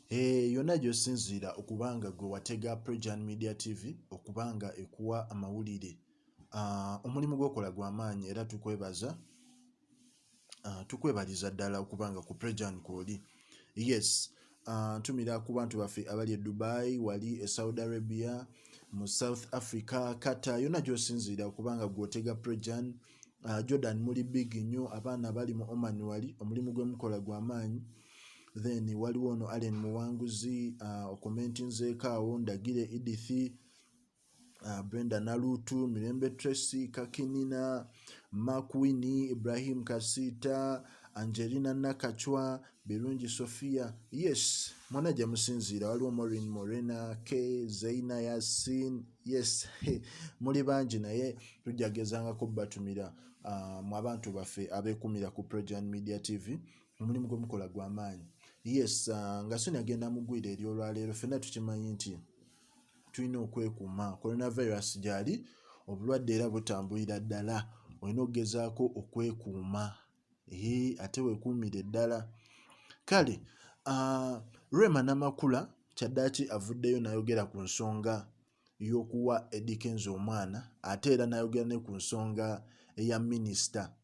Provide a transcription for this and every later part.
Yonna gy'osinziira okubanga gwe watega Prejan Media TV okubanga ekuwa amawulire. Omulimu gw'okola gwa maanyi era tukwebaza. Tukwebaliza ddala okubanga ku Prejan kw'oli. Yes, ntumira ku bantu baffe abali e Dubai, wali e Saudi Arabia, mu South Africa, Qatar, yonna gy'osinziira okubanga gw'otega Prejan. Jordan muli big nnyo, abaana bali mu Oman wali, omulimu gwe mukola gwa maanyi. Then waliwo ono Allen Muwanguzi, okomentinzeeko awo, Ndagire Edith, Brenda Nalutu, Mirembe Tracy, Kakinina, Makwini, Ibrahim Kasita, Angelina Nakachwa, Birungi Sofia. Yes, mwona gye musinziira, waliwo Maureen Morena, K, Zaina Yasin. Yes, muli bangi naye tujjagezangako batumira mu abantu baffe abeekumira ku Prejan Media TV. Omulimu gwe mukola gwa maanyi. Yes, nga sinagenda mugwira eri olwaleero, ffenna tukimanyi nti tulina okwekuuma. Coronavirus gyali, obulwadde era butambulira ddala. Olina okugezaako okwekuuma. Ate weekuumire ddala. Kale, Rema namakula kyaddaaki avuddeyo n'ayogera ku nsonga y'okuwa Eddy Kenzo omwana, ate era n'ayogera ne ku nsonga eya minisita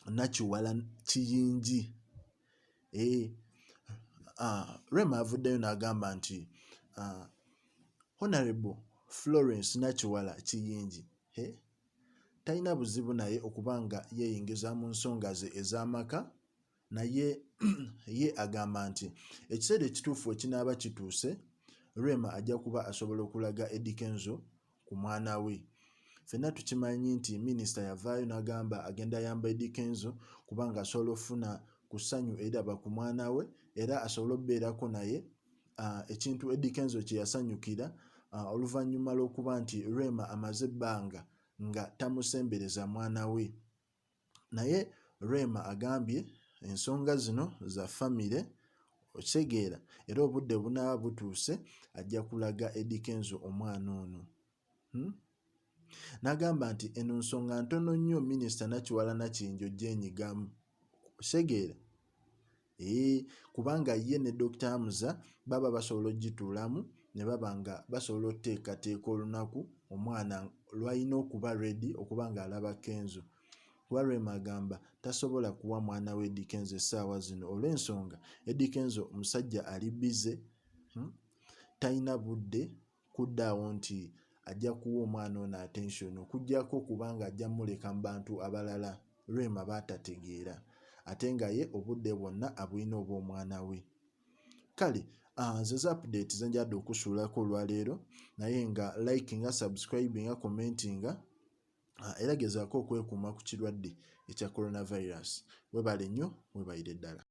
Nakiwala kiyingi. Rema avuddeyo n'agamba nti Honorable Florence Nakiwala kiyingi talina buzibu naye okubanga yeeyingiza mu nsonga ze ez'amaka, naye ye agamba nti ekiseera ekituufu ekinaaba kituuse, Rema ajja kuba asobola okulaga Eddy Kenzo ku mwana we. Ffenna tukimanyi nti minisita yavaayo n'agamba agenda ayamba Eddy Kenzo kubanga asobola ofuna ku ssanyu eraba ku mwana we, era asobola okubeerako naye ekintu Eddy Kenzo kye yasanyukira oluvannyuma lw'okuba nti Rema amaze ebbanga nga tamusembereza mwana we. Naye Rema agambye ensonga zino za famire, okitegeera, era obudde bunaaba butuuse ajja kulaga Eddy Kenzo omwana ono. N'agamba nti eno nsonga ntono nnyo minisita Nakiwala Nakiyingi ogyenyigamu, okitegeera. Kubanga ye ne Dr. Hamza baba basobola ogituulamu ne baba nga basobola okuteekateeka olunaku omwana lw'alina okuba ready okuba ng'alaba Kenzo. Kuba Rema agamba tasobola kuwa mwana we Eddy Kenzo essaawa zino olw'ensonga Eddy Kenzo omusajja ali bize, talina budde kuddaawo nti ajja kuwa omwana ono attention okuggyako kubanga ajja muleka mu bantu abalala Rema baatategeera, ate nga ye obudde bwonna abulina obw'omwana we. Kale, nze update ze njadde okusuulako olwaleero, naye nga likinga, subscribinga, commentinga, era gezaako okwekuuma ku kirwadde ekya coronavirus. Webale nnyo, webalire ddala.